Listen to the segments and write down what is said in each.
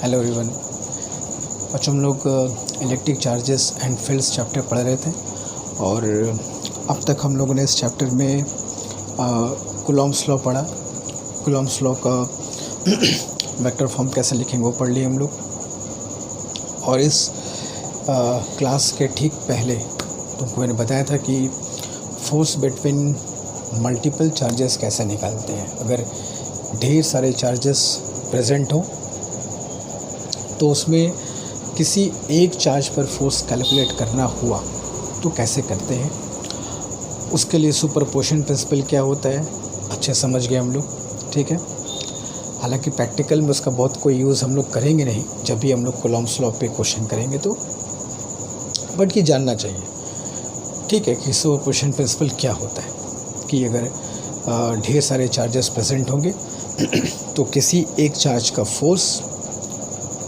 Hello everyone. आज हम लोग electric charges and fields chapter पढ़ रहे थे और अब तक हम लोगों ने इस चैप्टर में कूलॉम्स लॉ पढ़ा। कूलॉम्स लॉ का वेक्टर फॉर्म कैसे लिखेंगे वो पढ़ लिए हम लोग। और इस क्लास के ठीक पहले तुमको मैंने बताया था कि फोर्स बिटवीन मल्टीपल चार्जेस कैसे निकालते हैं। अगर ढेर सारे चार्जेस प्रेजेंट हो तो उसमें किसी एक चार्ज पर फोर्स कैलकुलेट करना हुआ तो कैसे करते हैं। उसके लिए सुपरपोजिशन प्रिंसिपल क्या होता है अच्छे समझ गए हम लोग, ठीक है। हालांकि प्रैक्टिकल में उसका बहुत कोई यूज़ हम लोग करेंगे नहीं जब भी हम लोग कूलॉम्स लॉ पे क्वेश्चन करेंगे तो, बट ये जानना चाहिए, ठीक है, कि सुपरपोजिशन प्रिंसिपल क्या होता है। कि अगर ढेर सारे चार्जेस प्रेजेंट होंगे तो किसी एक चार्ज का फोर्स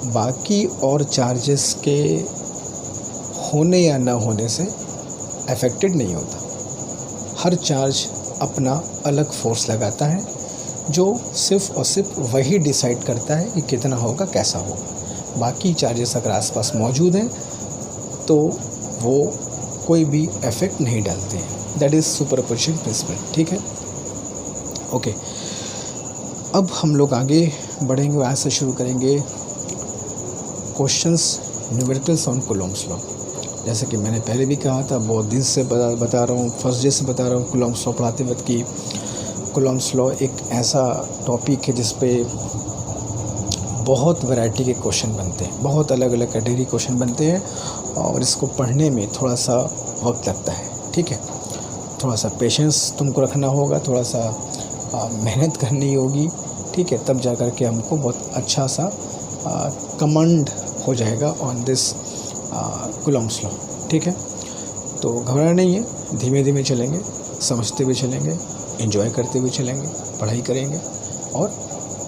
बाकी और चार्जेस के होने या ना होने से अफेक्टेड नहीं होता। हर चार्ज अपना अलग फोर्स लगाता है जो सिर्फ और सिर्फ वही डिसाइड करता है कि कितना होगा, कैसा होगा। बाकी चार्जेस अगर आसपास मौजूद हैं तो वो कोई भी इफेक्ट नहीं डालते हैं। दैट इज़ सुपरपोजिशन प्रिंसिपल, ठीक है, ओके। अब हम लोग आगे बढ़ेंगे, वहाँ से शुरू करेंगे questions numericals on Coulomb's law. जैसे कि मैंने पहले भी कहा था, बहुत दिन से बता रहा हूँ, फर्स्ट डे से बता रहा हूँ कूलॉम्स लॉ पढ़ाते वक्त कि कूलॉम्स लॉ एक ऐसा टॉपिक है जिस पे बहुत वैरायटी के क्वेश्चन बनते हैं, बहुत अलग अलग कैटेगरी क्वेश्चन बनते हैं और इसको पढ़ने में थोड़ा सा वक्त लगता है, ठीक है। थोड़ा सा पेशेंस तुमको रखना होगा, थोड़ा सा मेहनत करनी होगी, ठीक है, तब जा कर के हमको बहुत अच्छा सा कमांड हो जाएगा ऑन दिस कूलॉम्स लॉ, ठीक है। तो घबराना नहीं है, धीमे धीमे चलेंगे, समझते हुए चलेंगे, एंजॉय करते हुए चलेंगे, पढ़ाई करेंगे और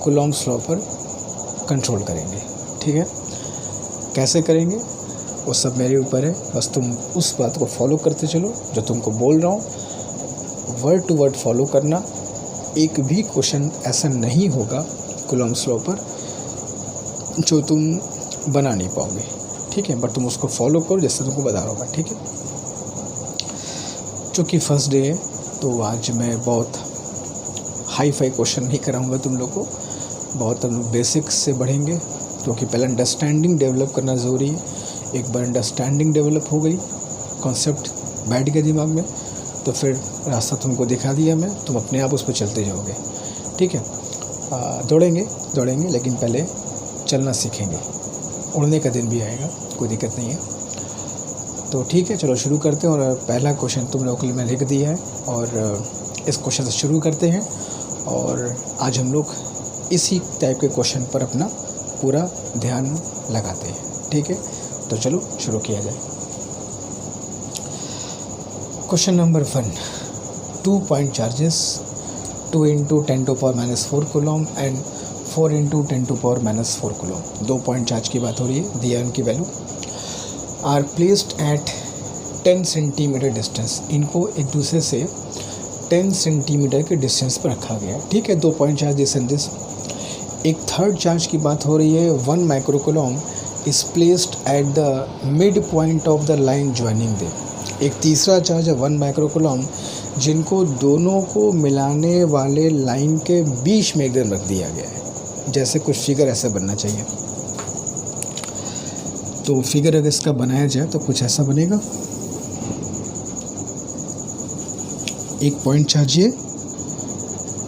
कूलॉम्स लॉ पर कंट्रोल करेंगे, ठीक है। कैसे करेंगे वो सब मेरे ऊपर है, बस तुम उस बात को फॉलो करते चलो जो तुमको बोल रहा हूँ, वर्ड टू वर्ड फॉलो करना। एक भी क्वेश्चन ऐसा नहीं होगा कूलॉम्स लॉ पर जो तुम बना नहीं पाओगे, ठीक है, बट तुम उसको फॉलो करो जैसे तुमको बता रहा होगा, ठीक है। चूँकि फर्स्ट डे है तो आज मैं बहुत हाई फाई क्वेश्चन नहीं कराऊंगा तुम लोग को, बहुत हम लोग बेसिक्स से बढ़ेंगे क्योंकि पहले अंडरस्टैंडिंग डेवलप करना ज़रूरी है। एक बार अंडरस्टैंडिंग डेवलप हो गई, कॉन्सेप्ट बैठ गया दिमाग में, तो फिर रास्ता तुमको दिखा दिया मैं, तुम अपने आप उस पर चलते जाओगे, ठीक है। दौड़ेंगे लेकिन पहले चलना सीखेंगे, उड़ने का दिन भी आएगा, कोई दिक्कत नहीं है। तो ठीक है, चलो शुरू करते हैं। और पहला क्वेश्चन तुम लोगों के लिए मैं लिख दिया है और इस क्वेश्चन से शुरू करते हैं और आज हम लोग इसी टाइप के क्वेश्चन पर अपना पूरा ध्यान लगाते हैं, ठीक है। तो चलो शुरू किया जाए। Question number 1, 2 point charges 2 × 10⁻⁴ coulomb and 4 × 10⁻⁴ coulomb. 2 point charge की बात हो रही है, दिया उनकी value, are placed at 10 centimetre distance. इनको एक दूसरे से 10 सेंटीमीटर के डिस्टेंस पर रखा गया है, ठीक है। 2 point charge this and this. एक थर्ड चार्ज की बात हो रही है, 1 micro Coulomb is placed at the mid point of the line joining them. एक तीसरा चार्ज है 1 माइक्रो कूलॉम जिनको दोनों को मिलाने वाले लाइन के बीच में एकदम रख दिया गया है। जैसे कुछ फिगर ऐसा बनना चाहिए, तो फिगर अगर इसका बनाया जाए तो कुछ ऐसा बनेगा। एक पॉइंट चार्ज ये,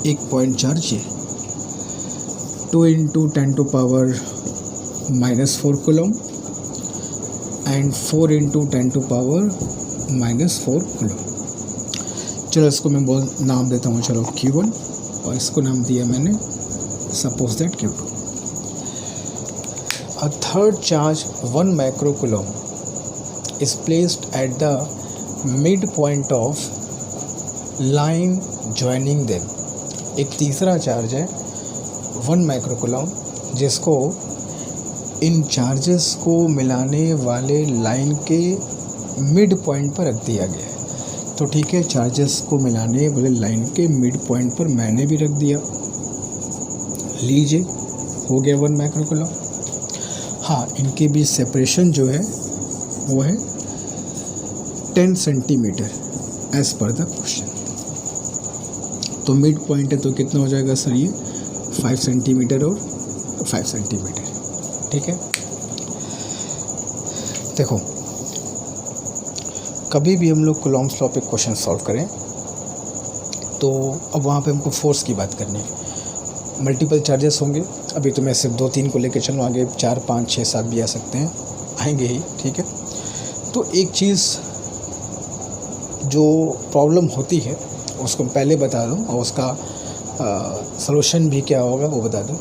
एक पॉइंट चार्ज ये, 2 × 10⁻⁴ कूलॉम एंड 4 × 10⁻⁴ कूलॉम। चलो इसको मैं नाम देता हूँ, चलो Q1, और इसको नाम दिया मैंने suppose that Q2। A third charge 1 micro coulomb is placed at the midpoint of line joining them. एक तीसरा चार्ज है 1 माइक्रो कूलॉम जिसको इन चार्जेस को मिलाने वाले लाइन के मिड पॉइंट पर रख दिया गया है। तो ठीक है, चार्जेस को मिलाने वाले लाइन के मिड पॉइंट पर मैंने भी रख दिया। लीजिए, हो गया 1 माइक्रो कूलॉम। हाँ, इनके बीच सेपरेशन जो है वो है 10 centimetre as per the question. तो मिड पॉइंट है तो कितना हो जाएगा सर ये 5 सेंटीमीटर और 5 सेंटीमीटर। ठीक है, देखो कभी भी हम लोग कूलॉम्स लॉ पे क्वेश्चन सॉल्व करें तो अब वहाँ पे हमको फोर्स की बात करनी है। मल्टीपल चार्जेस होंगे, अभी तो मैं सिर्फ 2-3 को लेकर चलूँ, आगे 4, 5, 6, 7 भी आ सकते हैं, आएंगे ही। ठीक है, तो एक चीज़ जो प्रॉब्लम होती है उसको पहले बता दूं और उसका सलूशन भी क्या होगा वो बता दूं।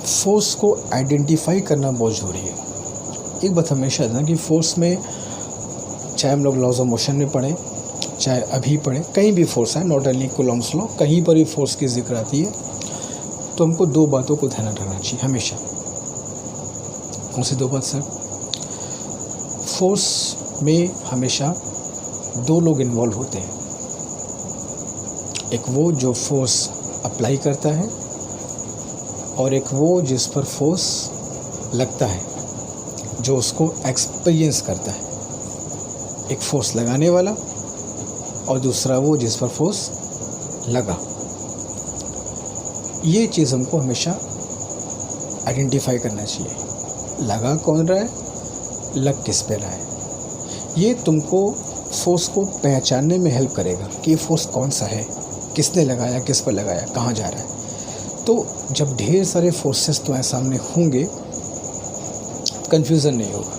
फोर्स को आइडेंटिफाई करना बहुत ज़रूरी है। एक बात हमेशा ना कि फोर्स में चाहे हम लोग लॉज ऑफ मोशन में पढ़ें, चाहे अभी पढ़ें, कहीं भी फोर्स है, नॉट ओनली कूलॉम्स लॉ, कहीं पर भी फोर्स की जिक्र आती है तो हमको 2 बातों को ध्यान रखना चाहिए हमेशा। कौन सी 2 बात सर? फोर्स में हमेशा 2 लोग इन्वॉल्व होते हैं, एक वो जो फोर्स अप्लाई करता है और एक वो जिस पर फोर्स लगता है, जो उसको एक्सपीरियंस करता है। एक फोर्स लगाने वाला और दूसरा वो जिस पर फोर्स लगा। ये चीज़ हमको हमेशा आइडेंटिफाई करना चाहिए, लगा कौन रहा है, लग किस पे रहा है। ये तुमको फोर्स को पहचानने में हेल्प करेगा कि फोर्स कौन सा है, किसने लगाया, किस पर लगाया, कहाँ जा रहा है। तो जब ढेर सारे फोर्सेस तुम्हारे सामने होंगे कन्फ्यूज़न नहीं होगा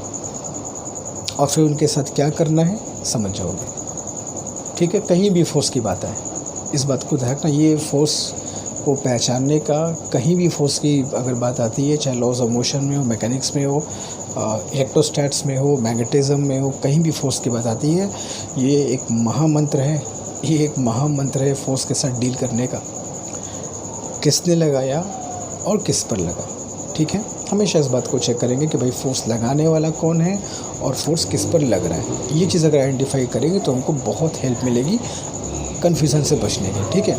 और फिर उनके साथ क्या करना है समझ जाओगे। ठीक है, कहीं भी फोर्स की बात है, इस बात को ध्यान रखना। ये फोर्स को पहचानने का, कहीं भी फोर्स की अगर बात आती है, चाहे लॉज ऑफ मोशन में हो, मैकेनिक्स में हो, इलेक्ट्रोस्टैट्स में हो, मैग्नेटिज्म में हो, कहीं भी फोर्स की बात आती है, ये एक महामंत्र है। ये एक महामंत्र है फोर्स के साथ डील करने का, किसने लगाया और किस पर लगा। ठीक है, हमेशा इस बात को चेक करेंगे कि भाई फोर्स लगाने वाला कौन है और फोर्स किस पर लग रहा है। ये चीज़ अगर आइडेंटिफाई करेंगे तो हमको बहुत हेल्प मिलेगी कन्फ्यूज़न से बचने की। ठीक है,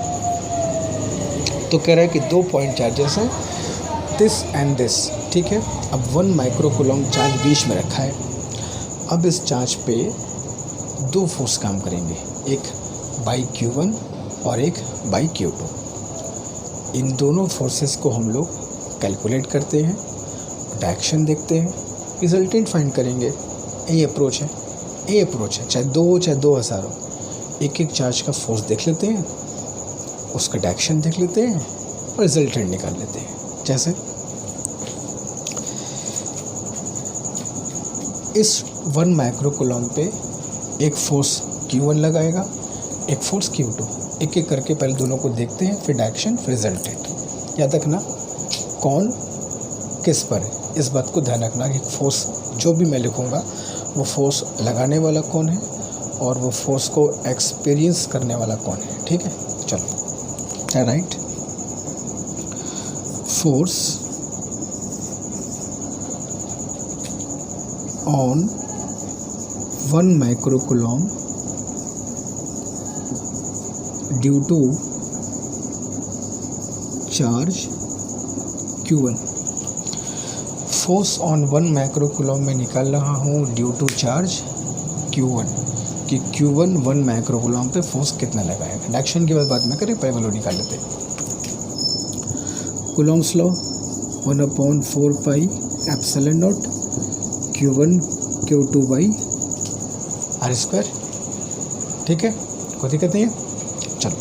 तो कह रहा है कि 2 पॉइंट चार्जेस हैं, दिस एंड दिस। ठीक है, अब 1 माइक्रोकूलॉम्ब चार्ज बीच में रखा है। अब इस चार्ज पे 2 फोर्स काम करेंगे, एक बाई Q1 और एक बाई Q2। इन दोनों फोर्सेस को हम लोग कैलकुलेट करते हैं, डायरेक्शन देखते हैं, रिजल्टेंट फाइंड करेंगे। ये अप्रोच है, चाहे 2 हो चाहे 2000 हो। एक चार्ज का फोर्स देख लेते हैं, उसका डायरेक्शन देख लेते हैं और रिजल्टेंट निकाल लेते हैं। जैसे इस 1 माइक्रोकूलॉम्ब पे एक फोर्स Q1 लगाएगा, एक फोर्स Q2। एक एक करके पहले दोनों को देखते हैं, फिर डायरेक्शन, फिर रिजल्टेंट। याद रखना कौन किस पर है, इस बात को ध्यान रखना कि फोर्स जो भी मैं लिखूँगा वो फोर्स लगाने वाला कौन है और वो फोर्स को एक्सपीरियंस करने वाला कौन है। ठीक है, चलो right. Force on 1 microcoulomb due to charge Q1। Force on 1 microcoulomb में निकाल रहा हूँ ड्यू टू चार्ज Q1 कि Q1 1 माइक्रोकूलॉम्ब पे फोर्स कितना लगाएगा। डायरेक्शन की बात में करें, पहले वैल्यू निकाल लेते हैं। Coulomb's law 1/4 pi epsilon naught Q1 Q2 by r²। ठीक है, कोई दिक्कत नहीं है। चलो,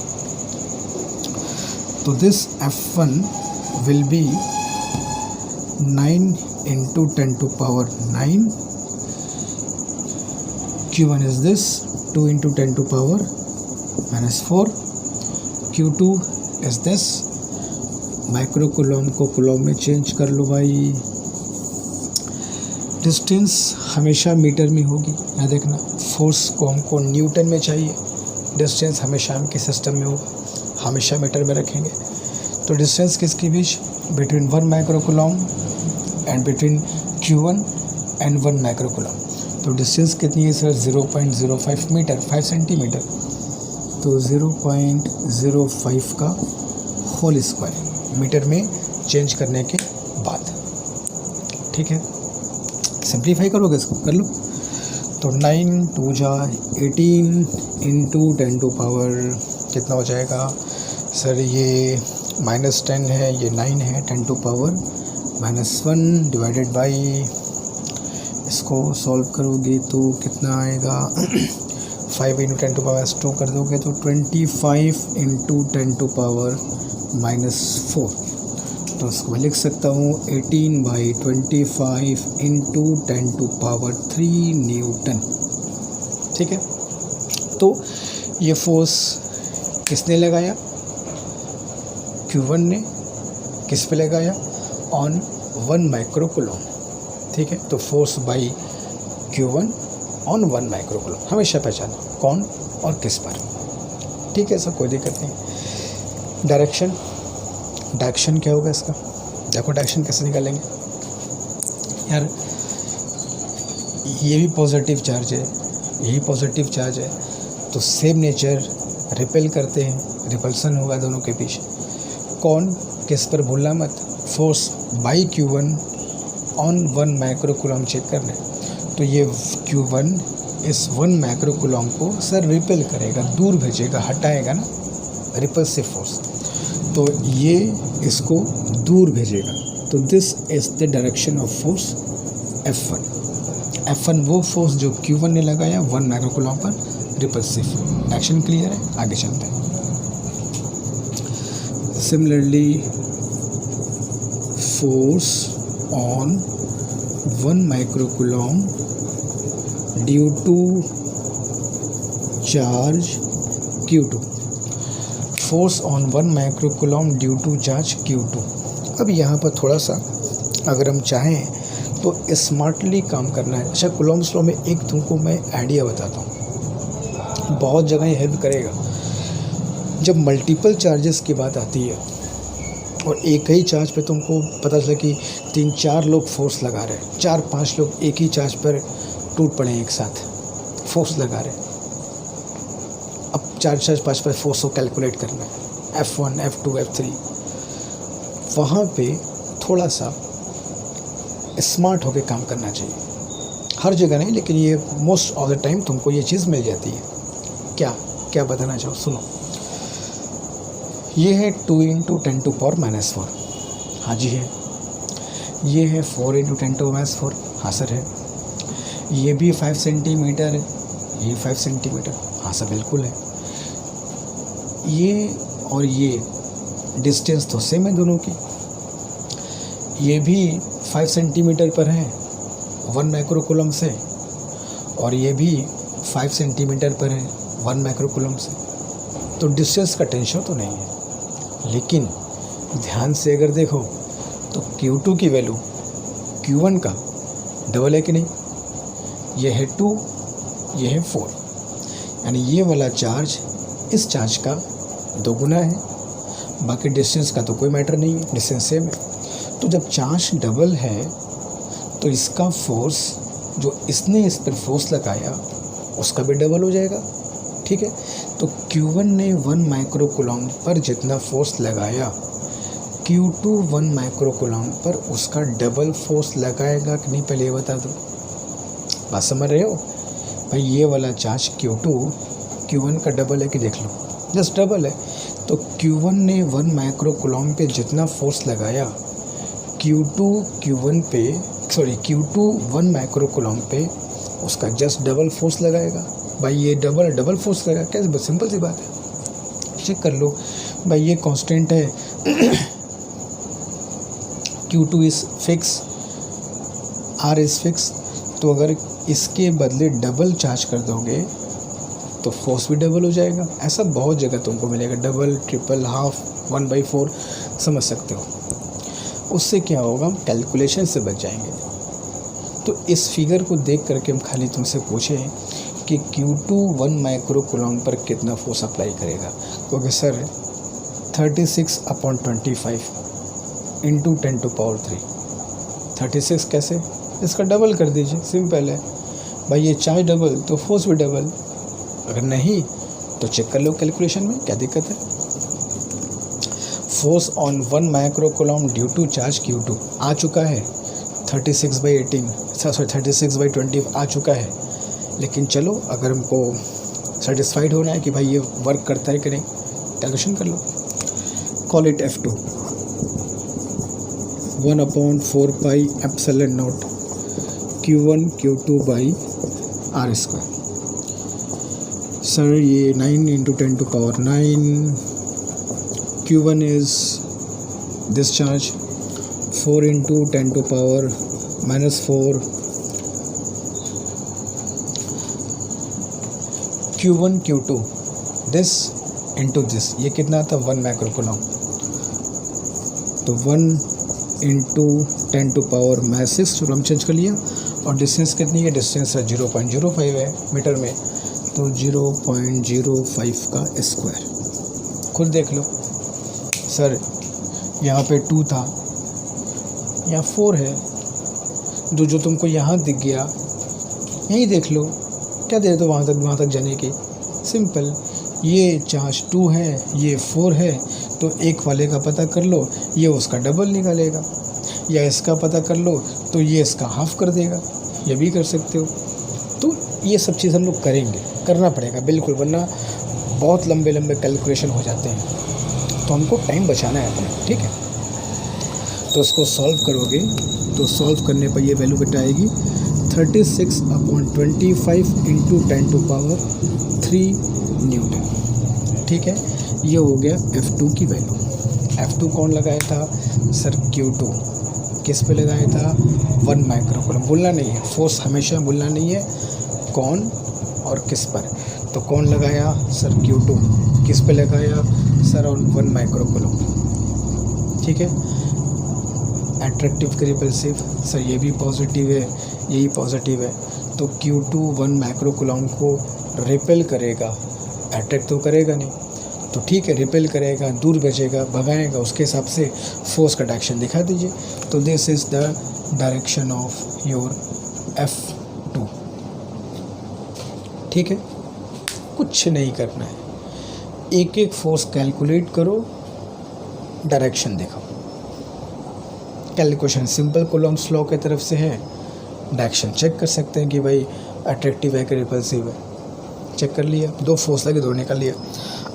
तो this F1 will be 9 × 10⁻9। Q1 is this 2 × 10⁻⁻4। Q2 is this, माइक्रोकूलॉम्ब को कूलॉम्ब में चेंज कर लो भाई। डिस्टेंस हमेशा मीटर में होगी, याद देखना। फोर्स को हमको न्यूटन में चाहिए, डिस्टेंस हमेशा हम किस सिस्टम में होगा, हमेशा मीटर में रखेंगे। तो डिस्टेंस किसके बीच, between 1 microcoulomb and between Q1 and 1 microcoulomb. तो डिस्टेंस कितनी है सर, 0.05 मीटर, 5 सेंटीमीटर। तो 0.05 का होल स्क्वायर मीटर में चेंज करने के बाद। ठीक है, सिंप्लीफाई करोगे इसको, कर लो। तो 9 2 जा 18 इंटू 10 टू पावर कितना हो जाएगा सर? ये -10 है, ये 9 है, 10 टू पावर -1 डिवाइडेड बाई, इसको सॉल्व करोगे तो कितना आएगा 5 इंटू 10 टू पावर -2 कर दोगे तो 25 इंटू 10 टू पावर -4। तो इसको मैं लिख सकता हूँ 18/25 इंटू 10 टू पावर 3 न्यूटन। ठीक है, तो ये फोर्स किसने लगाया? Q1 ने। किस पे लगाया? On 1 micro coulomb. ठीक है, तो force by Q1 on 1 micro coulomb हमेशा पहचाना कौन और किस पर। ठीक है, सब कोई दिक्कत नहीं। डायरेक्शन क्या होगा इसका? देखो डायरेक्शन कैसे निकालेंगे यार, ये भी पॉजिटिव चार्ज है, यही पॉजिटिव चार्ज है, तो सेम नेचर रिपेल करते हैं, रिपल्सन होगा दोनों के बीच। कौन किस पर भूलना मत। Force by Q1 on 1 micro coulomb check करना है, तो ये Q1 इस 1 माइक्रो कूलम को सर रिपेल करेगा, दूर भेजेगा, हटाएगा ना, रिपल्सिव फोर्स, तो ये इसको दूर भेजेगा। तो this is the direction of force F1 वो फोर्स जो Q1 ने लगाया 1 माइक्रो कूलम पर, रिपल्सिव। डायरेक्शन क्लियर है, आगे चलते हैं। Similarly force on 1 micro coulomb due to charge Q2। Force on 1 micro coulomb due to charge Q2। अब यहाँ पर थोड़ा सा अगर हम चाहें तो स्मार्टली काम करना है। अच्छा, कूलम्स लॉ में एक तुमको मैं आइडिया बताता हूँ, बहुत जगह ये हेल्प करेगा। जब मल्टीपल चार्जेस की बात आती है और एक ही चार्ज पे तुमको पता चला कि 3-4 लोग फोर्स लगा रहे हैं, 4-5 लोग एक ही चार्ज पर टूट पड़े एक साथ, फोर्स लगा रहे हैं। अब 4-5 फोर्स को कैलकुलेट करना है, F1 F2 F3। वहाँ पे थोड़ा सा स्मार्ट होके काम करना चाहिए। हर जगह नहीं, लेकिन ये मोस्ट ऑफ द टाइम तुमको ये चीज़ मिल जाती है। क्या बताना चाहो, सुनो। ये है 2 इंटू 10 टू पावर -4, हाँ जी है। ये है 4 इंटू 10 टू -4, हाँ सर है। ये भी 5 सेंटीमीटर है, ये 5 सेंटीमीटर, हाँ सर बिल्कुल है। ये और ये डिस्टेंस तो सेम है दोनों की। ये भी 5 सेंटीमीटर पर है 1 माइक्रो कूलम से, और ये भी 5 सेंटीमीटर पर है 1 माइक्रो कूलम से। तो डिस्टेंस का टेंशन तो नहीं है, लेकिन ध्यान से अगर देखो तो Q2 की वैल्यू Q1 का डबल है कि नहीं? ये है 2, ये है 4, यानी ये वाला चार्ज इस चार्ज का 2 गुना है। बाकी डिस्टेंस का तो कोई मैटर नहीं है, डिस्टेंस सेम है। तो जब चार्ज डबल है तो इसका फोर्स जो इसने इस पर फोर्स लगाया उसका भी डबल हो जाएगा। ठीक है, तो Q1 ने 1 माइक्रो कूलम पर जितना फोर्स लगाया, Q2 1 माइक्रो कूलम पर उसका डबल फोर्स लगाएगा कि नहीं, पहले ये बता दो। बात समझ रहे हो भाई? ये वाला चार्ज Q2 Q1 का डबल है कि देख लो, जस्ट डबल है। तो Q1 ने 1 माइक्रो कूलम पे जितना फोर्स लगाया, Q2 1 माइक्रो कूलम पे उसका जस्ट डबल फोर्स लगाएगा। भाई ये डबल फोर्स लगाएगा, कैसे? सिंपल सी बात है, चेक कर लो भाई। ये कांस्टेंट है Q2 is fix, R is fix. तो अगर इसके बदले डबल चार्ज कर दोगे तो फोर्स भी डबल हो जाएगा। ऐसा बहुत जगह तुमको मिलेगा, डबल, ट्रिपल, हाफ, 1/4, समझ सकते हो। उससे क्या होगा, हम कैलकुलेशन से बच जाएंगे। तो इस फिगर को देख करके हम खाली तुमसे पूछें कि Q2 1 माइक्रो कूलम पर कितना फोर्स अप्लाई करेगा, क्योंकि सर 36/25 इंटू 10 टू पावर 3। 36 कैसे? इसका डबल कर दीजिए, सिंपल है भाई। ये चार्ज डबल तो फोर्स भी डबल, अगर नहीं तो चेक कर लो कैलकुलेशन में, क्या दिक्कत है। Force on 1 micro coulomb due to charge Q2 आ चुका है 36/18 सॉरी 36/20 आ चुका है। लेकिन चलो, अगर हमको सेटिस्फाइड होना है कि भाई ये वर्क करता है कि नहीं, कैलकुलेशन कर लो। Call it F2, 1/4 epsilon naught Q1 Q2 by R²। Sir ये 9 × 10⁹, Q1 is this charge, 4 × 10⁻⁻4 Q1 Q2 this into this, ये कितना था 1 माइक्रोकूलम। तो 1 × 10⁻⁻6 कूलम चेंज कर लिया। और डिस्टेंस कितनी है, डिस्टेंस 0.05 है मीटर में, तो 0.05 का स्क्वायर। खुद देख लो सर, यहाँ पे 2 था, यहाँ 4 है, जो तुमको यहाँ दिख गया यहीं देख लो, क्या दे दो वहाँ तक जाने की। सिंपल, ये चार्ज 2 है, ये 4 है, तो एक वाले का पता कर लो, ये उसका डबल निकालेगा, या इसका पता कर लो तो ये इसका हाफ कर देगा, ये भी कर सकते हो। तो ये सब चीज़ हम लोग करेंगे, करना पड़ेगा बिल्कुल, वरना बहुत लंबे कैलकुलेशन हो जाते हैं। तो हमको टाइम बचाना है अपना, ठीक है। तो इसको सॉल्व करोगे तो सॉल्व करने पर ये वैल्यू कितना आएगी, 36/25 × 10⁻³ न्यूटन, ठीक है। ये हो गया F2 की वैल्यू। F2 कौन लगाया था सर, Q2। किस पे लगाया था, 1 माइक्रोकूलम। भूलना नहीं है, फोर्स हमेशा भूलना नहीं है, कौन और किस पर। तो कौन लगाया सर, Q2। किस पे लगाया सर, ऑन 1 माइक्रोकूलम, ठीक है। एट्रैक्टिव के रिपल्सिव सर, ये भी पॉजिटिव है, यही पॉजिटिव है, तो Q2 1 माइक्रोकूलम को रिपेल करेगा, अट्रैक्ट तो करेगा नहीं। तो ठीक है, रिपेल करेगा, दूर भेजेगा, भगाएगा, उसके हिसाब से फोर्स का डायरेक्शन दिखा दीजिए। तो this is the direction of your F2, ठीक है। कुछ नहीं करना है, एक एक फोर्स कैलकुलेट करो, डायरेक्शन देखो। कैलकुलेशन सिंपल कूलॉम्स लॉ की तरफ से है, डायरेक्शन चेक कर सकते हैं कि भाई अट्रैक्टिव है कि रिपल्सिव है, चेक कर लिया, 2 फोर्स लगे, 2 निकाल लिया।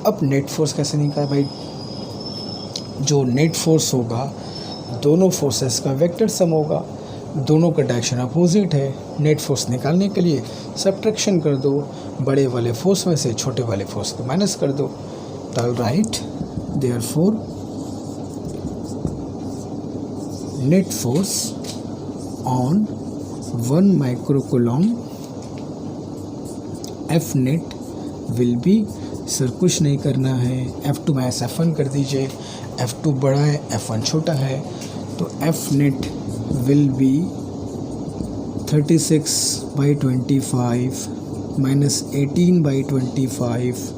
अब नेट फोर्स कैसे निकाले भाई, जो नेट फोर्स होगा दोनों फोर्सेस का वेक्टर सम होगा, दोनों का डायरेक्शन अपोजिट है। नेट फोर्स निकालने के लिए सब्ट्रैक्शन कर दो, बड़े वाले फोर्स में से छोटे वाले फोर्स को माइनस कर दो। तो right, therefore net force on 1 microcoulomb F net will be, sir कुछ नहीं करना है, F2 माइनस F1 कर दीजिए, F2 बड़ा है, F1 छोटा है, तो F net will be 36/25 minus 18/25,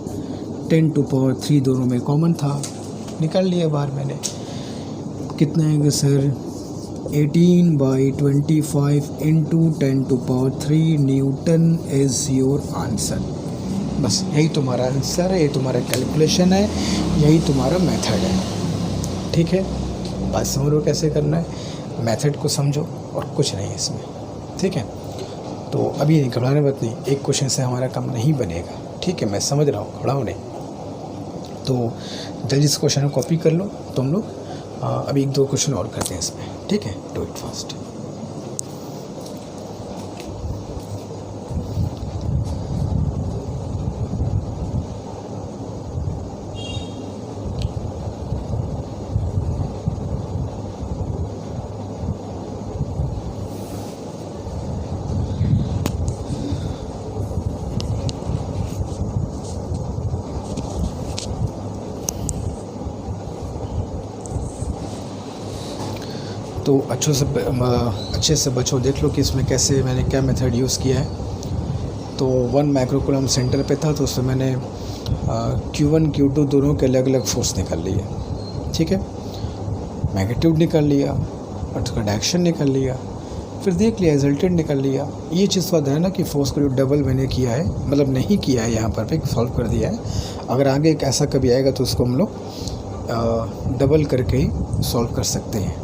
10⁻³ दोनों में कॉमन था, निकाल लिया बाहर मैंने। कितना आएगा sir, 18/25 × 10⁻³ Newton is your answer. बस यही तुम्हारा आंसर है, यही तुम्हारा कैलकुलेशन है, यही तुम्हारा मेथड है, ठीक है। बात समझ लो कैसे करना है, मेथड को समझो और कुछ नहीं है इसमें, ठीक है। तो अभी नहीं घबराने बात नहीं, एक क्वेश्चन से हमारा काम नहीं बनेगा, ठीक है। मैं समझ रहा हूँ, घबराओ नहीं। तो जल्दी इस क्वेश्चन को कॉपी कर लो तुम लोग। अभी 1-2 क्वेश्चन और करते हैं इसमें, ठीक है। Do it fast. तो अच्छे से बच्चों देख लो कि इसमें कैसे मैंने क्या मेथड यूज़ किया है। तो 1 माइक्रोकूलम सेंटर पे था, तो उसमें मैंने Q1 Q2 दोनों के अलग अलग फोर्स निकाल लिए, ठीक है। मैग्नीट्यूड निकाल लिया और उसका डायरेक्शन निकाल लिया, फिर देख लिया रिजल्टेंट निकाल लिया। ये चीज़ बात है ना कि फोर्स को जो डबल मैंने किया है, मतलब नहीं किया है, यहाँ पर भी सॉल्व कर दिया है। अगर आगे एक ऐसा कभी आएगा तो उसको हम लोग डबल करके ही सॉल्व कर सकते हैं।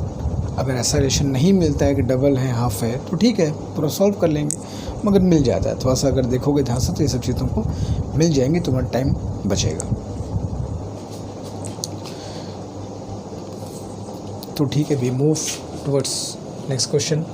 अगर ऐसा रिलेशन नहीं मिलता है कि डबल है हाफ है तो ठीक है, पूरा सॉल्व कर लेंगे, मगर मिल जाता है थोड़ा सा अगर देखोगे ध्यान से तो ये सब चीज़ तुमको मिल जाएंगी, तुम्हारा टाइम बचेगा। तो ठीक है, we move towards next question.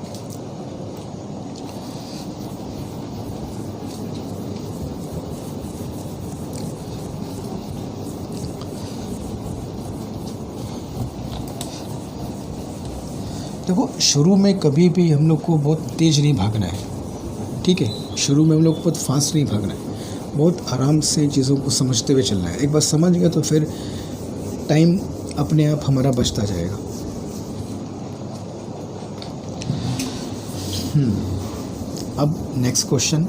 देखो शुरू में कभी भी हम लोग को बहुत तेज़ नहीं भागना है, ठीक है, शुरू में हम लोग को बहुत फास्ट नहीं भागना है, बहुत आराम से चीज़ों को समझते हुए चलना है। एक बार समझ गया तो फिर टाइम अपने आप हमारा बचता जाएगा। अब नेक्स्ट क्वेश्चन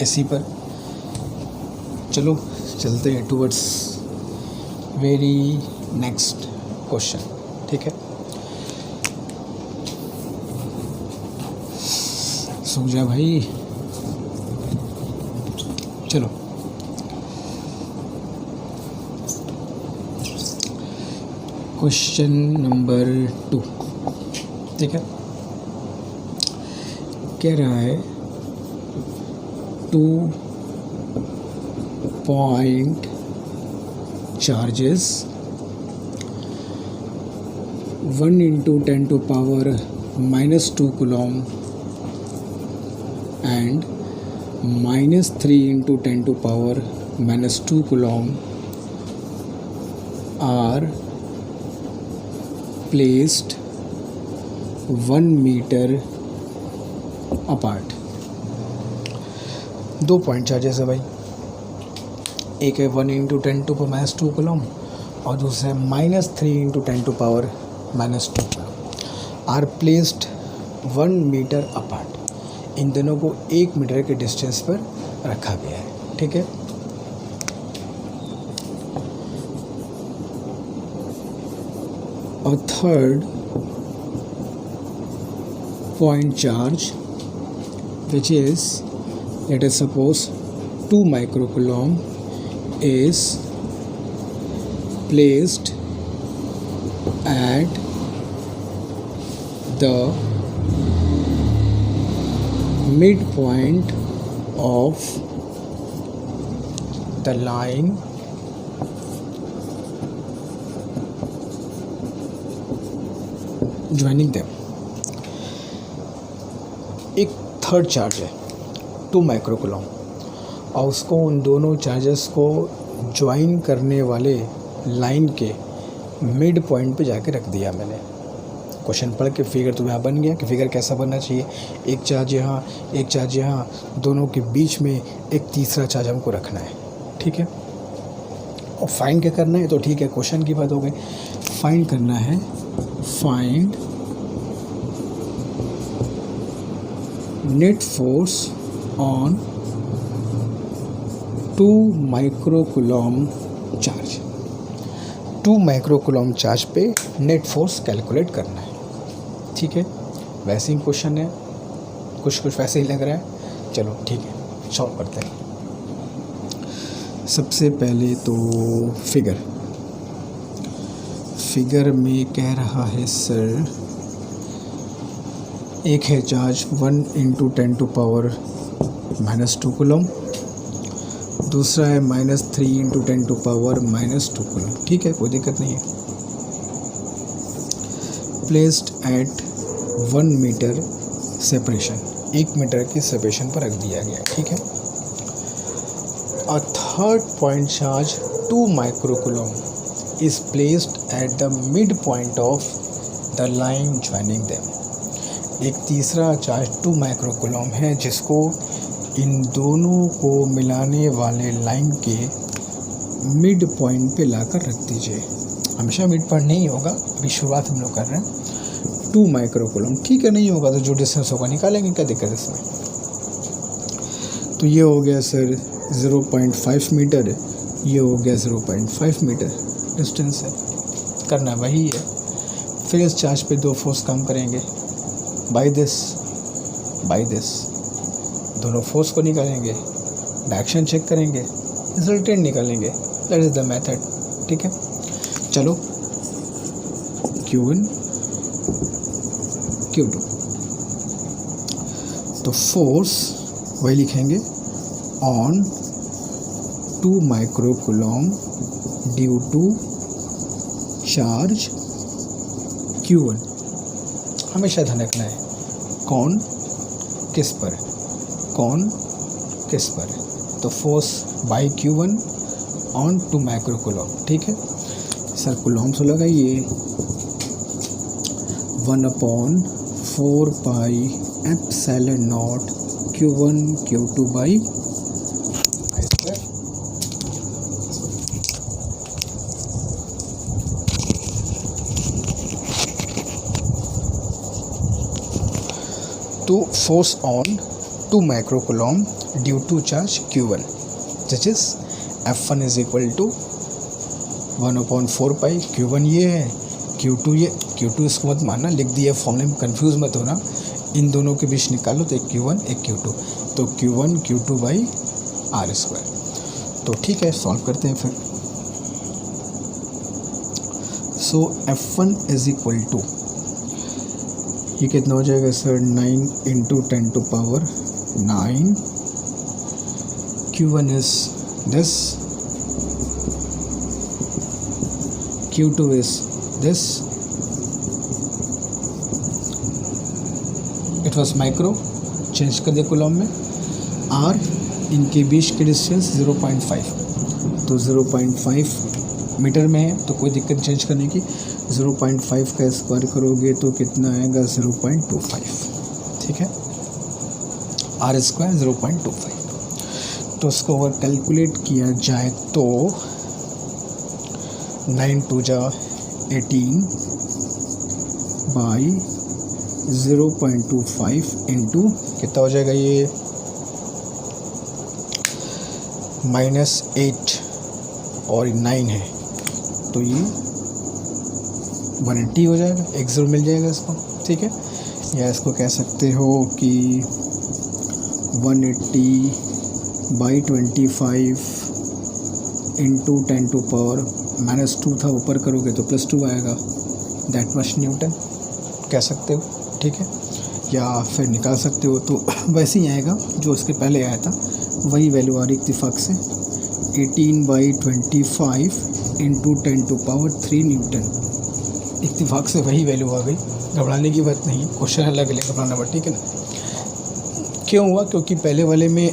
इसी पर चलो चलते हैं टुवर्ड्स वेरी नेक्स्ट क्वेश्चन, ठीक है। सो जा भाई, चलो क्वेश्चन नंबर 2, ठीक है। कह रहा है 2 point charges 1 × 10⁻² coulomb and -3 × 10⁻² coulomb are placed 1 metre apart. 2 point charges है भाई, एक है 1 × 10⁻² कूलम और दूसरा है -3 × 10⁻² आर प्लेस्ड 1 मीटर अपार्ट। इन दोनों को 1 मीटर के डिस्टेंस पर रखा गया है, ठीक है। और third point charge which is, let us suppose 2 microcoulomb is placed at the midpoint of the line joining them। एक थर्ड चार्ज है 2 माइक्रोकूलम और उसको उन दोनों चार्जेस को ज्वाइन करने वाले लाइन के मिड पॉइंट पे जाके रख दिया मैंने। क्वेश्चन पढ़ के फिगर तो यहाँ बन गया कि फिगर कैसा बनना चाहिए, एक चार्ज यहाँ एक चार्ज यहाँ, दोनों के बीच में एक तीसरा चार्ज हमको रखना है, ठीक है। और फाइंड क्या करना है, तो ठीक है क्वेश्चन की बात हो गई, फाइंड करना है, find net force on 2 microcoulomb charge. 2 microcoulomb charge पे नेट फोर्स कैलकुलेट करना है, ठीक है। वैसे ही क्वेश्चन है, कुछ वैसे ही लग रहा है, चलो ठीक है सॉल्व करते हैं। सबसे पहले तो फिगर में कह रहा है सर, एक है चार्ज 1 × 10⁻² कूलम, दूसरा है -3 × 10⁻² कूलम, ठीक है, कोई दिक्कत नहीं है। Placed at 1 metre separation, 1 metre की सेपरेशन पर रख दिया गया, ठीक है। और third point charge 2 microcoulomb is placed at the mid point of the line joining them. एक तीसरा चार्ज 2 माइक्रोकूलम है जिसको इन दोनों को मिलाने वाले लाइन के मिड पॉइंट पे लाकर रख दीजिए। हमेशा मिड पॉइंट नहीं होगा, अभी शुरुआत हम लोग कर रहे हैं। 2 माइक्रोकूलम ठीक है, नहीं होगा तो जो डिस्टेंस होगा निकालेंगे, क्या दिक्कत है इसमें। तो ये हो गया सर 0.5 मीटर, ये हो गया 0.5 मीटर डिस्टेंस है, करना वही है। फिर इस चार्ज पे 2 फोर्स काम करेंगे, बाई दिस दोनों फोर्स को निकालेंगे, डायरेक्शन चेक करेंगे, रिजल्टेंट निकालेंगे, दैट इज़ द मेथड, ठीक है। चलो Q1 Q2। तो फोर्स वही लिखेंगे on 2 micro coulomb due to charge Q1। हमेशा ध्यान रखना है कौन किस पर है, कौन किस पर है। तो force by Q1 on 2 micro coulomb, ठीक है सर। कूलम से लगाइए 1/4 pi epsilon naught Q1 Q2 by I square. तो force on 2 microcoulomb due to charge Q1, which is F1 is equal to 1/4 pi. Q1 ये है, Q2 ये, Q2 इसको मत मानना, लिख दिया फॉर्मूले में, कंफ्यूज मत होना। इन दोनों के बीच निकालो तो एक Q1 एक Q2, तो Q1 Q2 by R square. तो ठीक है, सॉल्व करते हैं फिर। सो F1 इज इक्वल टू, ये कितना हो जाएगा sir, 9 × 10⁻9। Q1 is this, Q2 is this, it was micro, change कर दिया कूलम में। R इनके बीच की डिस्टेंस 0.5, तो 0.5 मीटर में है, तो कोई दिक्कत चेंज करने की। 0.5 का स्क्वायर करोगे तो कितना आएगा, 0.25, ठीक है। R square 0.25। तो उसको अगर कैलकुलेट किया जाए तो 9 × 2 = 18 बाई 0.25 इंटू कितना हो जाएगा ये, -8 और 9 है, तो ये 180 हो जाएगा, एक 0 मिल जाएगा इसको, ठीक है। या इसको कह सकते हो कि 180 बाई 25 इंटू 10⁻⁻2 था, ऊपर करोगे तो +2 आएगा, दैट मच न्यूटन कह सकते हो, ठीक है। या फिर निकाल सकते हो तो वैसे ही आएगा जो इसके पहले आया था, वही वैल्यू आ रही इत्तेफाक से, 18 बाई 25 इंटू 10⁻³ न्यूटन, इत्तेफाक से वही वैल्यू आ गई। घबराने की बात नहीं, क्वेश्चन अलग ले घबराना बात, ठीक है ना। क्यों हुआ, क्योंकि पहले वाले में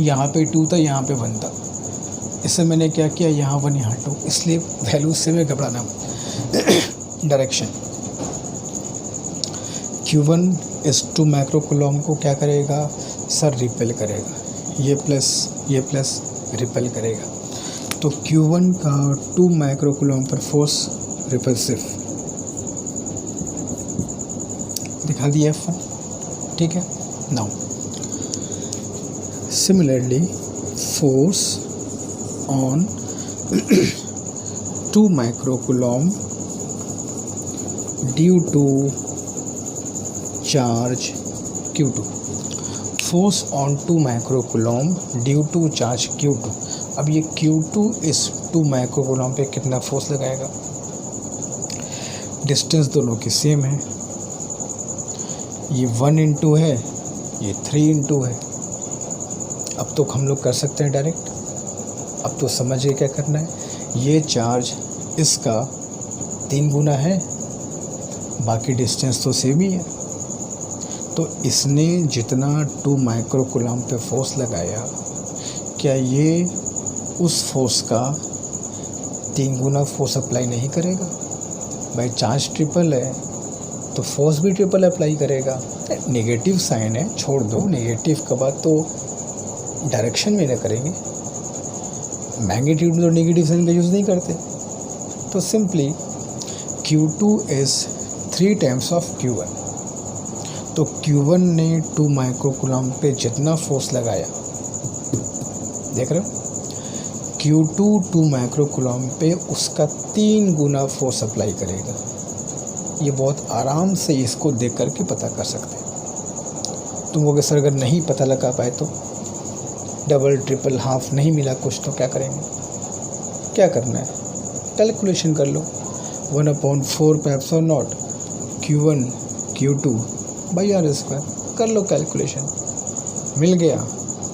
यहाँ पे 2 था, यहाँ पे 1 था, इससे मैंने क्या किया, यहाँ 1 यहाँ 2, इसलिए वैल्यू से मैं घबराना मत। डायरेक्शन Q1 इस 2 माइक्रो कूलम को क्या करेगा सर, रिपेल करेगा, ये प्लस रिपेल करेगा। तो Q1 का 2 माइक्रो कूलम पर फोर्स रिपल्सिव दिखा दिया F1, ठीक है। Now similarly force on 2 micro coulomb due to charge Q2, force on 2 micro coulomb due to charge Q2। अब ये Q2 इस 2 माइक्रो कूलम पे कितना फोर्स लगाएगा, डिस्टेंस दोनों की सेम है, ये 1 × है, ये 3 × है। अब तो हम लोग कर सकते हैं डायरेक्ट, अब तो समझिए क्या करना है। ये चार्ज इसका 3 गुना है, बाकी डिस्टेंस तो सेम ही है, तो इसने जितना 2 माइक्रो कूलम पे फोर्स लगाया, क्या ये उस फोर्स का 3 गुना फोर्स अप्लाई नहीं करेगा? भाई चार्ज ट्रिपल है तो फोर्स भी ट्रिपल अप्लाई करेगा। नेगेटिव साइन है, छोड़ दो, नेगेटिव का बात तो डायरेक्शन में ना करेंगे, मैग्नीट्यूड में तो नेगेटिव साइन का यूज़ नहीं करते। तो simply Q2 is 3 times of Q1। तो Q1 ने 2 माइक्रो कूलम पे जितना फोर्स लगाया, देख रहे हो, Q2 2 माइक्रो कूलम पे उसका 3 गुना फोर्स अप्लाई करेगा। ये बहुत आराम से इसको देख करके पता कर सकते हैं। तुम लोग सर अगर नहीं पता लगा पाए तो, डबल ट्रिपल हाफ नहीं मिला कुछ, तो क्या करेंगे, क्या करना है, कैलकुलेशन कर लो। 1/4 pi epsilon naught Q1 Q2 by R square. कर लो कैलकुलेशन, मिल गया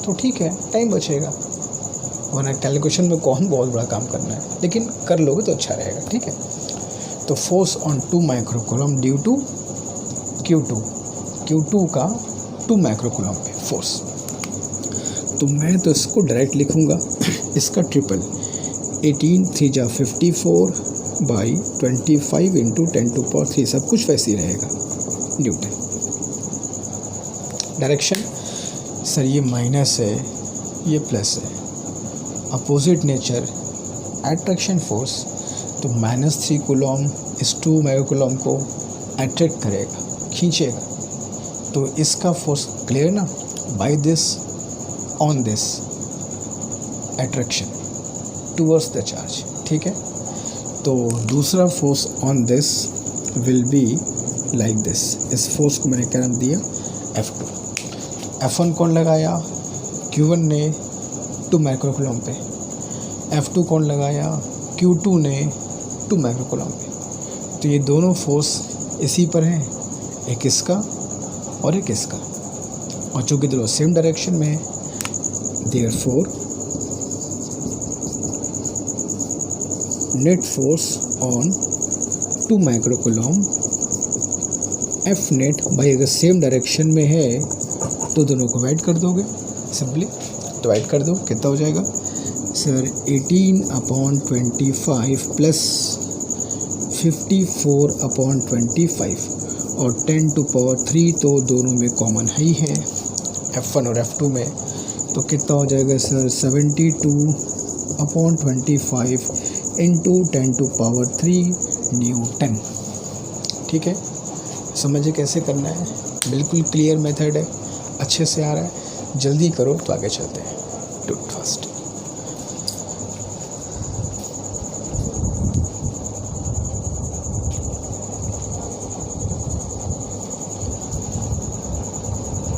तो ठीक है, टाइम बचेगा, वरना कैलकुलेशन में कौन बहुत बड़ा काम करना है, लेकिन कर लोगे तो अच्छा रहेगा। ठीक है, तो force on 2 microcoulomb due to Q2 का 2 माइक्रोकूलम पे फोर्स। तो मैं तो इसको डायरेक्ट लिखूँगा, इसका ट्रिपल 18 3 जा 54 बाई 25 इंटू 10⁻³ सब कुछ वैसे ही रहेगा न्यूटन। डायरेक्शन सर ये माइनस है, ये प्लस है, अपोजिट नेचर अट्रैक्शन फोर्स, तो -3 कूलम इस 2 माइक्रोकूलम को अट्रैक्ट करेगा, खींचेगा, तो इसका फोर्स क्लियर ना, by this on this attraction towards the charge. ठीक है, तो दूसरा force on this will be like this. इस फोर्स को मैंने क्या नाम दिया, F2। F1 कौन लगाया, Q1 ने 2 माइक्रोकूलम पे, F2 कौन लगाया, Q2 ने 2 माइक्रोकूलम पे। तो ये दोनों फोर्स इसी पर हैं, एक इसका और एक इसका, और चूँकि दोनों सेम डायरेक्शन में है, therefore net force on 2 microcoulomb F net भाई अगर सेम डायरेक्शन में है तो दोनों को डिवाइड कर दोगे, सिंपली डिवाइड कर दो, कितना हो जाएगा सर 18/25 प्लस 54/25 और 10⁻³ तो दोनों में कॉमन ही है F1 और F2 में, तो कितना हो जाएगा सर 72/25 इंटू 10⁻³ न्यूटन। ठीक है, समझिए कैसे करना है, बिल्कुल क्लियर मेथड है, अच्छे से आ रहा है, जल्दी करो तो आगे चलते हैं। Do it fast.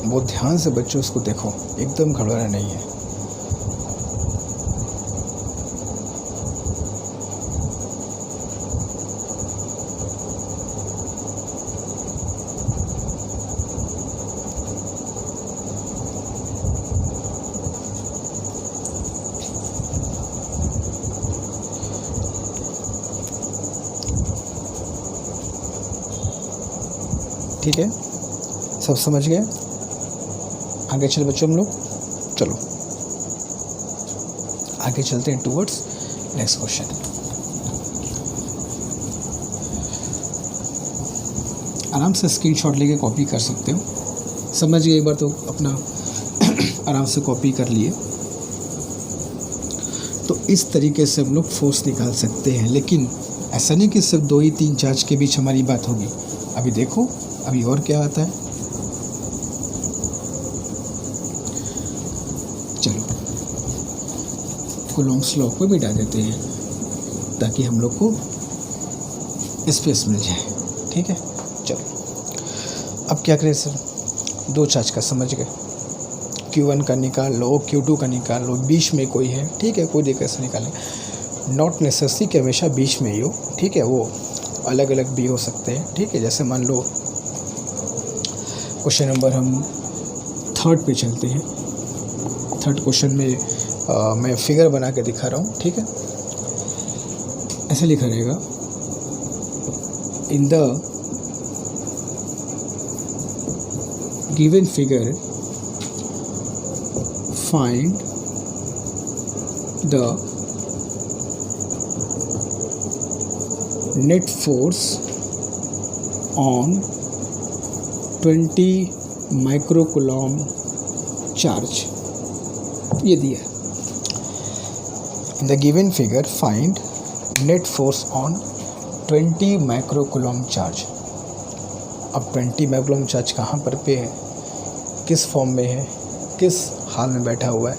बहुत ध्यान से बच्चों उसको देखो, एकदम घबराना नहीं है। ठीक है, सब समझ गए, आगे चल बच्चों हम लोग, चलो आगे चलते हैं टूवर्ड्स नेक्स्ट क्वेश्चन। आराम से स्क्रीनशॉट लेके कॉपी कर सकते हो, समझ गए एक बार तो अपना आराम से कॉपी कर लिए। तो इस तरीके से हम लोग फोर्स निकाल सकते हैं, लेकिन ऐसा नहीं कि सिर्फ 2 ही 3 चार्ज के बीच हमारी बात होगी। अभी देखो अभी और क्या आता है, चलो कूलॉम्स लॉ को मिटा देते हैं ताकि हम लोग को स्पेस मिल जाए। ठीक है, चलो अब क्या करें सर, 2 चार्ज का समझ गए, Q1 का निकाल लो, Q2 का निकाल लो, बीच में कोई है, ठीक है, कोई दिक्कत से निकालें, नॉट नेसेसरी कि हमेशा बीच में ही हो, ठीक है, वो अलग अलग भी हो सकते हैं। ठीक है, जैसे मान लो क्वेश्चन नंबर हम 3 पे चलते हैं। 3 क्वेश्चन में मैं फिगर बना के दिखा रहा हूँ। ठीक है, ऐसे लिखा रहेगा, इन the given figure find the net force on 20 microcoulomb charge, ये दिया। इन the given figure find net force on 20 microcoulomb charge. अब 20 माइक्रोकूलम चार्ज कहाँ पर पे है, किस फॉर्म में है, किस हाल में बैठा हुआ है,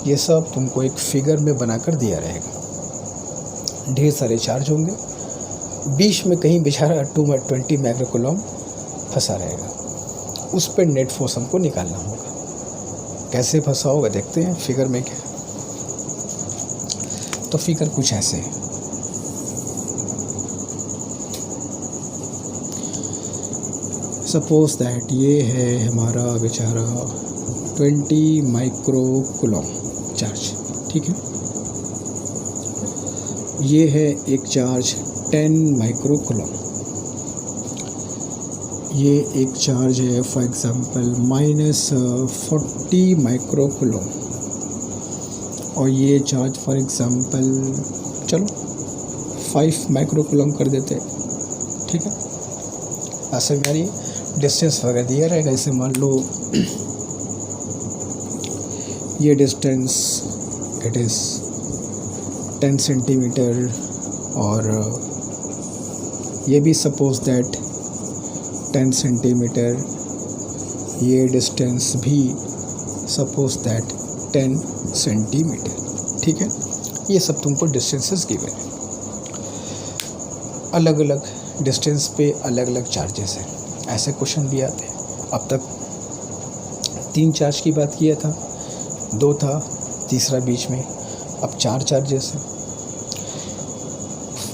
ये सब तुमको एक फिगर में बनाकर दिया रहेगा। ढेर सारे चार्ज होंगे, बीच में कहीं बेचारा 20 माइक्रोकूलम फंसा रहेगा, उस पर नेट फोर्स हमको निकालना होगा। कैसे फंसा होगा देखते हैं फिगर में क्या। तो फिगर कुछ ऐसे है, सपोज दैट ये है हमारा बेचारा 20 माइक्रो कूलम चार्ज, ठीक है। ये है एक चार्ज 10 माइक्रो कूलम, ये एक चार्ज है फॉर एग्जांपल -40 माइक्रो कूलम, और ये चार्ज फॉर एग्जांपल चलो 5 माइक्रो कूलम कर देते हैं, ठीक है। ऐसे मेरी डिस्टेंस वगैरह दिया रहेगा। इसे मान लो ये डिस्टेंस इट इज़ 10 सेंटीमीटर, और ये भी सपोज दैट 10 सेंटीमीटर, ये डिस्टेंस भी सपोज दैट 10 सेंटीमीटर, ठीक है। ये सब तुमको डिस्टेंसेस गिवन है। अलग अलग डिस्टेंस पे अलग अलग चार्जेस हैं, ऐसे क्वेश्चन भी आते हैं। अब तक 3 चार्ज की बात किया था, 2 था, तीसरा बीच में, अब 4 चार्जेस हैं।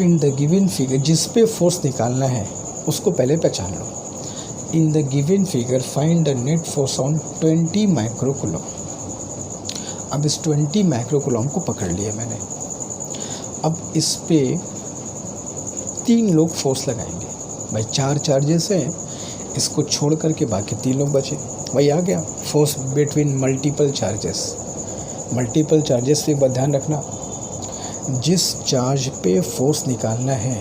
इन द गिवन फिगर, जिस पे फोर्स निकालना है उसको पहले पहचान लो। In the given figure find the net force on 20 micro coulomb. अब इस 20 माइक्रो कूलम को पकड़ लिया मैंने। अब इस पे 3 लोग फोर्स लगाएंगे भाई। 4 चार्जेस हैं, इसको छोड़ करके बाकी 3 लोग बचे। वही आ गया force between multiple charges. Multiple charges पे एक बात ध्यान रखना, जिस चार्ज पे फोर्स निकालना है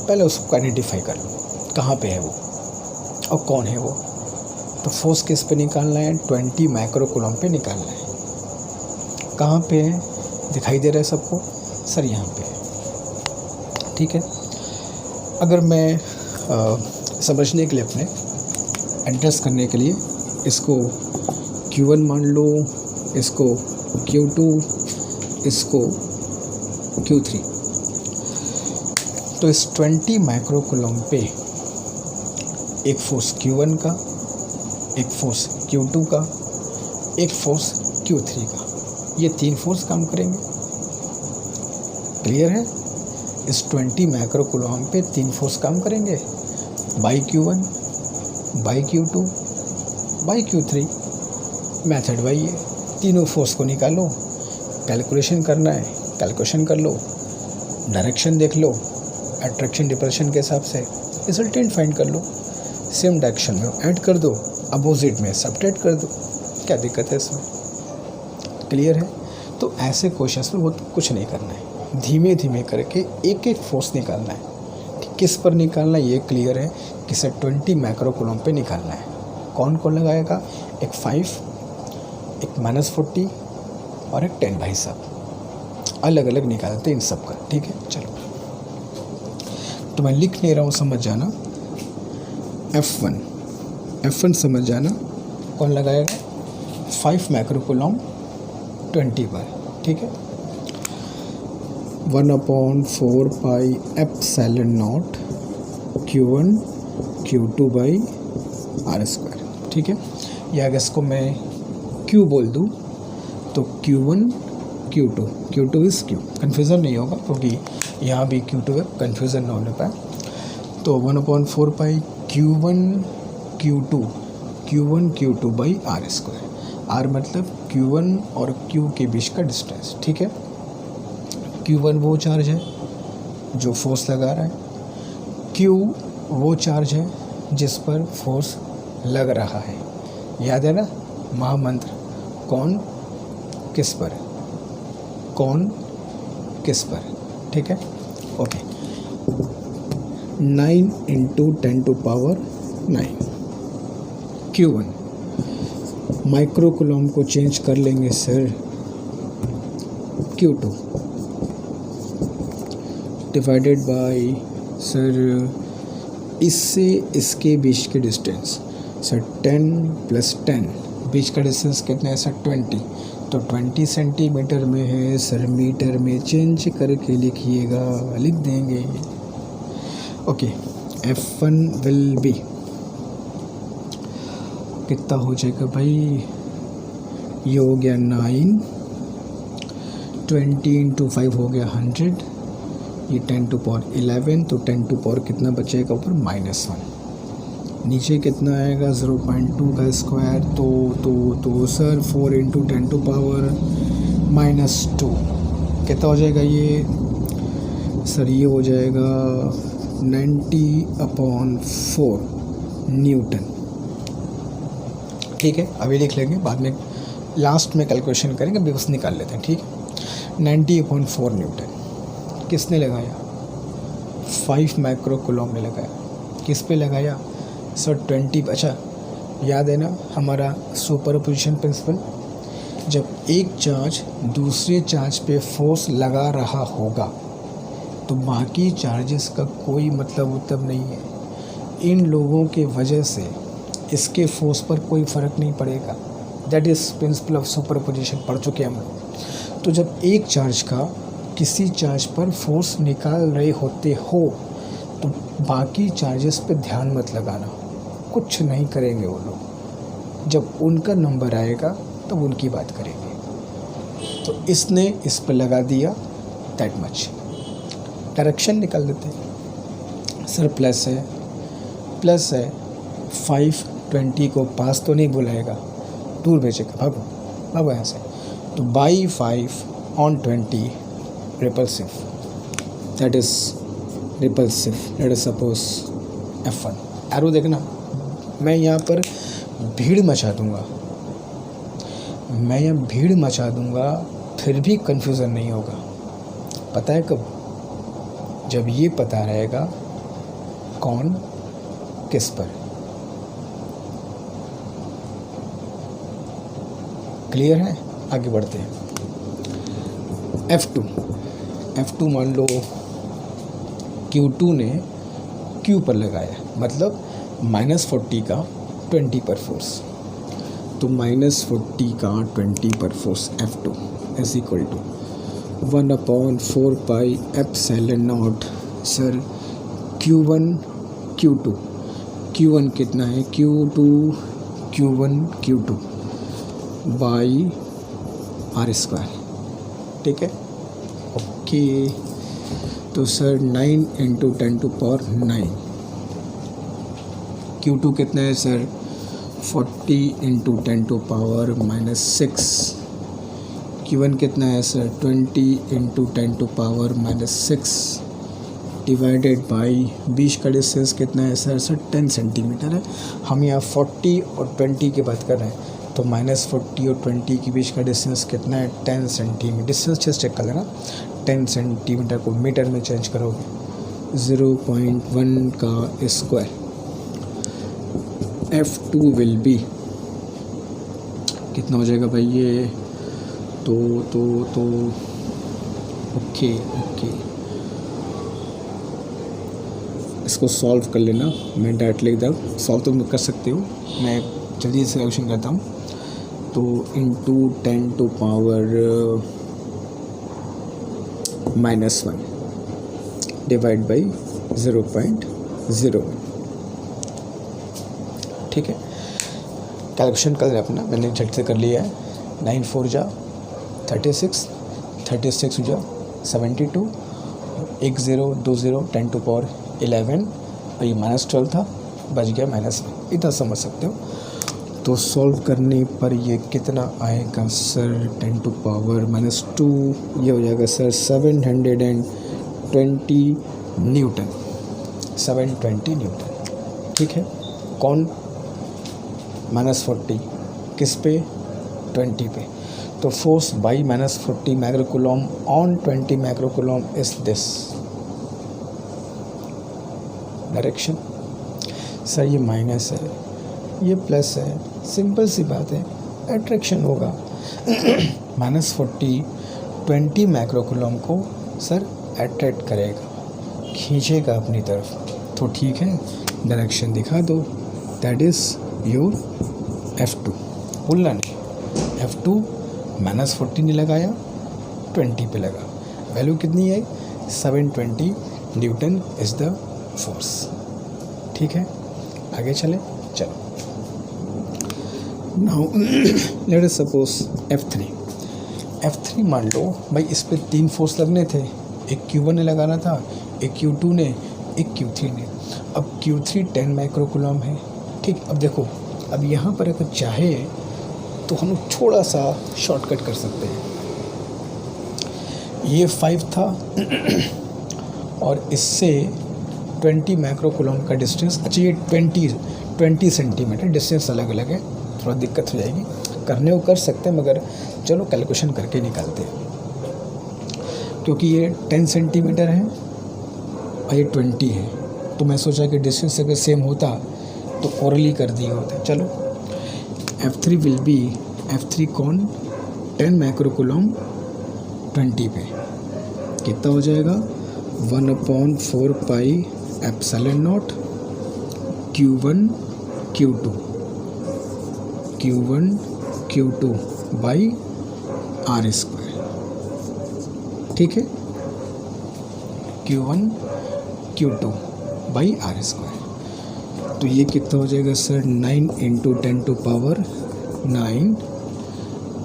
पहले उसको आइडेंटिफाई कर लो, कहाँ पे है वो और कौन है वो। तो फोर्स किस पे निकालना है? 20 माइक्रो कूलम पे निकालना है। कहाँ पे है? दिखाई दे रहा है सबको? सर यहाँ पे है, ठीक है। अगर मैं समझने के लिए अपने एंट्रेंस करने के लिए इसको Q1 मान लो, इसको Q2, इसको Q3, तो इस 20 माइक्रो कूलम पे एक फोर्स Q1 का, एक फोर्स Q2 का, एक फोर्स Q3 का, ये 3 फोर्स काम करेंगे। क्लियर है? इस 20 माइक्रो कूलम पे 3 फोर्स काम करेंगे, by Q1, by Q2, by Q3। Method वही है, तीनों फोर्स को निकालो, कैलकुलेशन करना है कैलकुलेशन कर लो, डायरेक्शन देख लो, अट्रैक्शन डिप्रेशन के हिसाब से रिजल्टेंट फाइंड कर लो, सेम डायरेक्शन में ऐड कर दो, अपोजिट में सब्ट्रैक्ट कर दो। क्या दिक्कत है इसमें? क्लियर है? तो ऐसे क्वेश्चंस में बहुत कुछ नहीं करना है, धीमे धीमे करके एक एक फोर्स निकालना है। किस पर निकालना है ये क्लियर है, किसे 20 माइक्रो कूलम पे निकालना है। कौन कौन लगाएगा? एक 5, एक -40 और एक 10। भाई साहब अलग अलग निकालते इन सब का, ठीक है। चलो तो मैं लिख नहीं रहा हूँ, समझ जाना। F1 समझ जाना। कौन लगाएगा? 5 माइक्रो कूलम 20 पर, ठीक है। 1/4 pi epsilon naught Q1 Q2 by R², ठीक है। या अगर इसको मैं Q बोल दूँ तो Q1 Q2 is Q, confusion नहीं होगा क्योंकि यहाँ भी Q2 है, कन्फ्यूज़न ना होने पाए। तो 1/4 पाई Q1 Q2 by R²। R मतलब Q1 और Q के बीच का डिस्टेंस, ठीक है। Q1 वो चार्ज है जो फोर्स लगा रहा है, Q वो चार्ज है जिस पर फोर्स लग रहा है। याद है ना महामंत्र, कौन किस पर, कौन किस पर, ठीक है। ओके, 9 × 10⁹ Q1 माइक्रो कूलम को चेंज कर लेंगे sir, Q2 divided by sir इससे इसके बीच के डिस्टेंस सर 10 + 10, बीच का डिस्टेंस कितना है सर 20, तो 20 सेंटीमीटर में है सर, मीटर में चेंज करके लिखिएगा, लिख देंगे। ओके, F1 विल बी कितना हो जाएगा भाई? ये हो गया 9, 20 × 5 हो गया 100, ये 10⁻11, तो 10 टू पावर कितना बचेगा ऊपर? -1। नीचे कितना आएगा 0.2 का स्क्वायर, तो सर 4 इंटू 10 टू पावर -2 कितना हो जाएगा ये सर? ये हो जाएगा 90/4 न्यूटन। ठीक है, अभी लिख लेंगे, बाद में लास्ट में कैलकुलेशन करेंगे, अभी बस निकाल लेते हैं। ठीक है, 90/4 न्यूटन किसने लगाया? 5 माइक्रो कूलम ने लगाया। किस पे लगाया सर? 20। अच्छा याद है ना हमारा सुपरपोजिशन प्रिंसिपल, जब एक चार्ज दूसरे चार्ज पे फोर्स लगा रहा होगा तो बाकी चार्जेस का कोई मतलब नहीं है। इन लोगों के वजह से इसके फोर्स पर कोई फ़र्क नहीं पड़ेगा। That is principle of superposition, पढ़ चुके हम लोग। तो जब एक चार्ज का किसी चार्ज पर फोर्स निकाल रहे होते हो तो बाकी चार्जेस पे ध्यान मत लगाना, कुछ नहीं करेंगे वो लोग। जब उनका नंबर आएगा तब उनकी बात करेंगे। तो इसने इस पर लगा दिया, दैट मच। डायरेक्शन निकाल देते हैं सर। प्लस है 520 को पास तो नहीं बुलाएगा, दूर भेजेगा, भागो यहाँ से। तो by 5 on 20 repulsive, that is repulsive. Let us suppose F1। Arrow देखना, मैं यहाँ पर भीड़ मचा दूँगा, फिर भी कन्फ्यूज़न नहीं होगा। पता है कब? जब ये पता रहेगा कौन किस पर। क्लियर है? आगे बढ़ते हैं। F2 मान लो Q2 ने Q पर लगाया, मतलब -40 का 20 पर फोर्स। तो -40 का 20 पर force F2 is equal to 1/4 pi epsilon naught sir Q1 Q2। Q1 कितना है? Q2 by R²। ठीक है, ओके। तो sir 9 into 10 to power 9। Q2 कितना है sir? 40 into 10 to power -6। Q1 कितना है sir? 20 into 10 to power -6 divided by 20 का डिस्टेंस कितना है सर? 10 सेंटीमीटर है। हम यहाँ 40 और 20 की बात कर रहे हैं, तो -40 और 20 के बीच का डिस्टेंस कितना है? 10 सेंटीमीटर। डिस्टेंस जस्ट चेक कर लेना, 10 सेंटीमीटर को मीटर में चेंज करोगे 0.1 का स्क्वायर। F2 विल बी कितना हो जाएगा भाई ये? तो ओके, इसको सॉल्व कर लेना। मैं डायरेक्ट लिख दूँ, सॉल्व तो कर सकते हो, मैं जल्दी से सॉल्यूशन करता हूँ। तो into 10 to power -1 divide by 0.01। ठीक है, कैलकुलेशन कर अपना, मैंने झट से कर लिया है। 9 4 जा 36, 36 जा 72, 1 0 2 0 10 टू पावर 11, और ये -12 था, बच गया -1। इतना समझ सकते हो। तो सॉल्व करने पर ये कितना आएगा सर? 10 टू पावर -2, ये हो जाएगा सर 720 न्यूटन। 720 न्यूटन। ठीक है, कौन? -40 किस पे? 20 पे। तो force by -40 micro coulomb on 20 micro coulomb is this direction. Sir ये माइनस है, ये प्लस है, सिंपल सी बात है, अट्रैक्शन होगा। -40 20 माइक्रो कूलम को सर अट्रैक्ट करेगा, खींचेगा अपनी तरफ। तो ठीक है, डायरेक्शन दिखा दो, दैट इज़ योर F2। भूलना नहीं, F2 -40 ने लगाया, 20 पे लगा, वैल्यू कितनी है? 720 न्यूटन इज़ द फोर्स। ठीक है, आगे चलो। Now let us suppose F3 मान लो भाई, इस पे 3 फोर्स लगने थे, एक Q1 ने लगाना था, एक Q2 ने, एक Q3 ने। अब Q3 10 माइक्रो कूलम है, ठीक, अब देखो, अब यहाँ पर अगर चाहे तो हम थोड़ा सा शॉर्टकट कर सकते हैं। ये 5 था और इससे 20 माइक्रो कूलम का डिस्टेंस, अच्छा ये 20 सेंटीमीटर डिस्टेंस अलग अलग है, थोड़ा दिक्कत हो जाएगी, करने को कर सकते हैं मगर चलो कैलकुलेशन करके निकालते हैं। क्योंकि ये 10 सेंटीमीटर है और ये 20 है, तो मैं सोचा कि डिस्टेंस अगर सेम होता तो ओरली कर दिए होते। चलो, F3 विल बी, F3 कौन, 10 माइक्रो कूलम 20 पे कितना हो जाएगा, 1/4 pi epsilon naught Q1 Q2 by R square. ठीक है, Q1 Q2 by R square. तो ये कितना हो जाएगा sir, 9 × 10⁻9।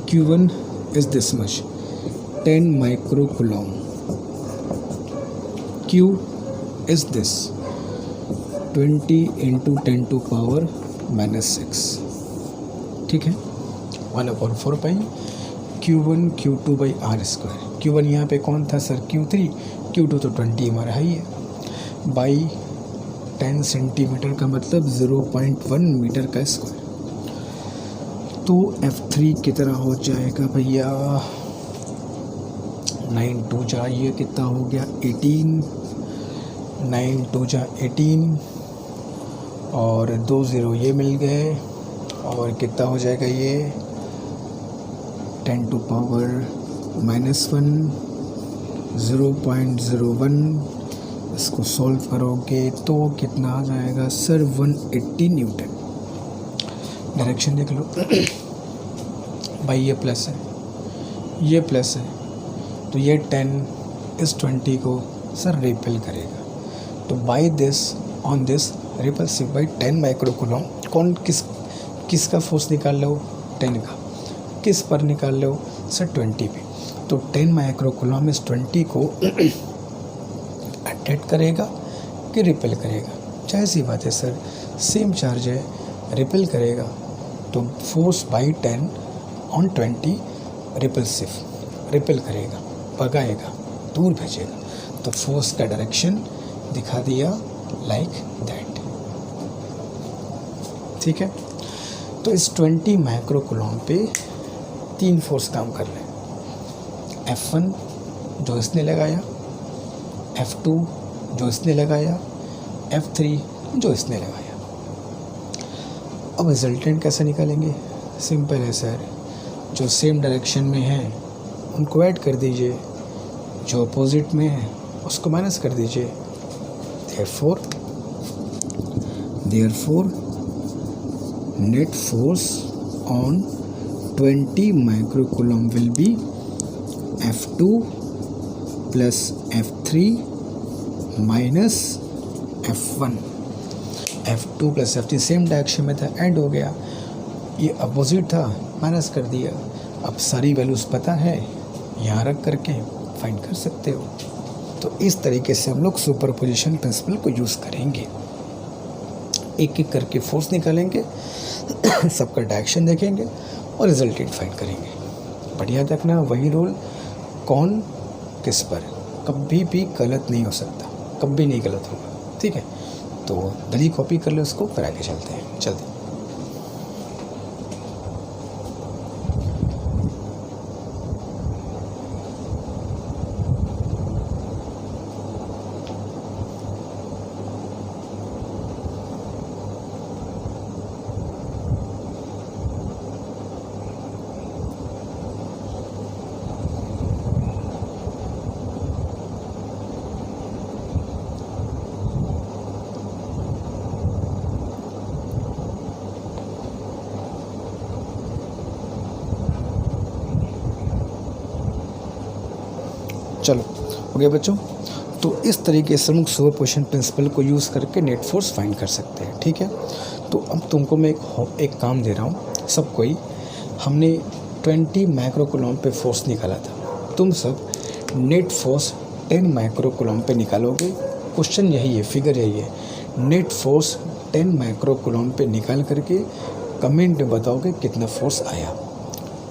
Q1 is this much, 10 micro coulomb. Q is this 20 × 10⁻⁻6। ठीक है, 1/4 पाई Q1 Q2 by R square. Q1 यहाँ पे कौन था सर, Q3, Q2 तो 20 हमारा है ही है, बाई 10 सेंटीमीटर का मतलब 0.1 मीटर का स्क्वायर। तो F3 कितना हो जाएगा भैया, 9 2 जा, ये कितना हो गया 18, 9 2 जा 18 और 2 0 ये मिल गए, और कितना हो जाएगा ये 10⁻⁻1 0.01। इसको सॉल्व करोगे तो कितना आ जाएगा सर, 180 न्यूटन। डायरेक्शन देख लो भाई, ये प्लस है, ये प्लस है, तो ये 10 इस 20 को सर रिपेल करेगा। तो by this on this repulsive by 10 micro coulomb, कौन किसका फोर्स निकाल लो, 10 का, किस पर निकाल लो सर, 20 पे। तो 10 माइक्रो कूलम इस 20 को अट्रैक्ट करेगा कि रिपेल करेगा, चाहे सी बात है सर, सेम चार्ज है, रिपेल करेगा। तो force by 10 on 20 repulsive, repel करेगा, भगाएगा, दूर भेजेगा। तो फोर्स का डायरेक्शन दिखा दिया लाइक दैट। ठीक है, तो इस 20 माइक्रो कूलम पे 3 फोर्स काम कर रहे हैं, F1 जो इसने लगाया, F2 जो इसने लगाया, F3 जो इसने लगाया। अब रिजल्टेंट कैसे निकालेंगे, सिंपल है सर, जो सेम डायरेक्शन में है उनको ऐड कर दीजिए, जो अपोजिट में है उसको माइनस कर दीजिए। therefore net force on 20 microcoulomb will be F2 plus F3 minus F1। F2 plus F3 same direction में था, ऐड हो गया, ये अपोजिट था, माइनस कर दिया। अब सारी वैल्यूज़ पता है, यहाँ रख करके फाइंड कर सकते हो। तो इस तरीके से हम लोग सुपरपोजिशन प्रिंसिपल को यूज़ करेंगे, एक एक करके फोर्स निकालेंगे सबका डायरेक्शन देखेंगे और रिजल्टेंट फाइंड करेंगे। बट याद रखना, वही रूल, कौन किस पर कभी भी गलत नहीं हो सकता, कभी नहीं गलत होगा। ठीक है, तो जल्दी कॉपी कर लो इसको, फिर आगे चलते हैं, जल्दी। चलो हो गया बच्चों। तो इस तरीके से हम सुपरपोजिशन प्रिंसिपल को यूज़ करके नेट फोर्स फाइंड कर सकते हैं। ठीक है, तो अब तुमको मैं एक काम दे रहा हूँ, सब कोई, हमने 20 माइक्रोकूलम पे फोर्स निकाला था, तुम सब नेट फोर्स 10 माइक्रोकूलम पे निकालोगे। क्वेश्चन यही है, फिगर यही है, नेट फोर्स 10 माइक्रो कूलम पे निकाल करके कमेंट में बताओगे कितना फोर्स आया।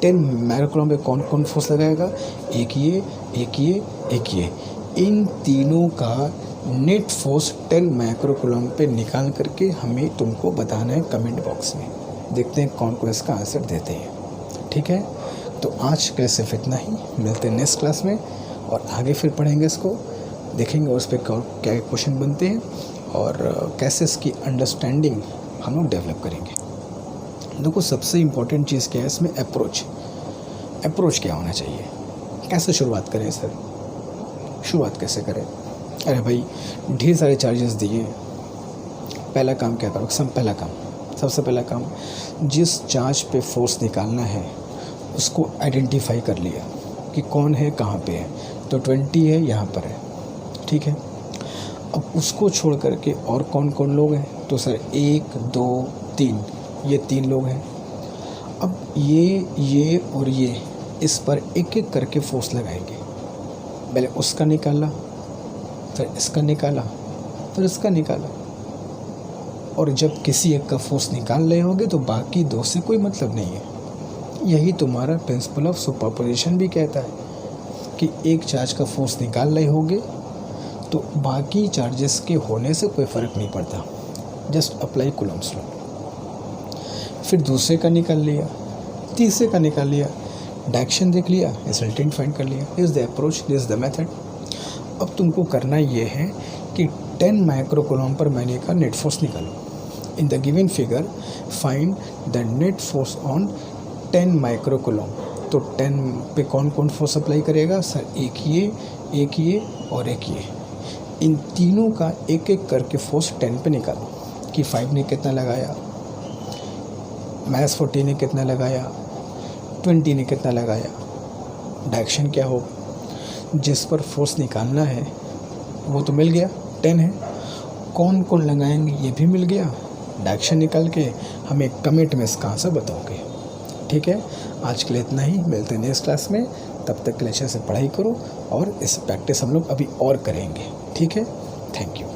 10 माइक्रो कूलम पे कौन कौन फोर्स लगाएगा, एक ये, एक ये, एक ये, इन तीनों का नेट फोर्स 10 माइक्रो कूलम पे निकाल करके हमें तुमको बताना है कमेंट बॉक्स में। देखते हैं कौन कौन इसका आंसर देते हैं। ठीक है, तो आज के लिए सिर्फ इतना ही। मिलते हैं नेक्स्ट क्लास में और आगे फिर पढ़ेंगे इसको, देखेंगे उस पर क्या क्वेश्चन बनते हैं और कैसे इसकी अंडरस्टैंडिंग हम लोग डेवलप करेंगे। देखो सबसे इम्पोर्टेंट चीज़ क्या है इसमें, अप्रोच क्या होना चाहिए, कैसे शुरुआत करें सर, शुरुआत कैसे करें। अरे भाई ढेर सारे चार्जेस दिए, पहला काम क्या करो, सबसे पहला काम जिस चार्ज पे फोर्स निकालना है उसको आइडेंटिफाई कर लिया कि कौन है कहाँ पे है, तो 20 है यहाँ पर है। ठीक है, अब उसको छोड़ करके और कौन कौन लोग हैं, तो सर 1 2 3, ये 3 लोग हैं। अब ये और ये इस पर एक एक करके फोर्स लगाएंगे। पहले उसका निकाला, फिर इसका निकाला, फिर इसका निकाला, और जब किसी एक का फोर्स निकाल रहे होगे तो बाकी दो से कोई मतलब नहीं है। यही तुम्हारा प्रिंसिपल ऑफ सुपरपोजिशन भी कहता है कि एक चार्ज का फोर्स निकाल रहे होगे तो बाकी चार्जेस के होने से कोई फ़र्क नहीं पड़ता, जस्ट अप्लाई कूलम्स लॉ। फिर दूसरे का निकाल लिया, तीसरे का निकाल लिया, डायरेक्शन देख लिया, रिजल्टेंट फाइंड कर लिया। Is the approach, this is the method. अब तुमको करना ये है कि 10 माइक्रो कूलम पर मैंने का नेट फोर्स निकालो। इन the given figure find the net force on 10 micro coulomb. तो 10 पे कौन कौन फोर्स अप्लाई करेगा सर, एक ये और एक ये, इन तीनों का एक एक करके फोर्स 10 पे निकालो कि 5 ने कितना लगाया, -40 ने कितना लगाया, 20 ने कितना लगाया, डायरेक्शन क्या हो, जिस पर फोर्स निकालना है वो तो मिल गया 10 है, कौन कौन लगाएंगे ये भी मिल गया। डायरेक्शन निकाल के हमें कमेंट में इसका आंसर बताओगे। ठीक है, आज के लिए इतना ही, मिलते हैं नेक्स्ट क्लास में। तब तक के लिए अच्छे से पढ़ाई करो और इस प्रैक्टिस हम लोग अभी और करेंगे। ठीक है, थैंक यू।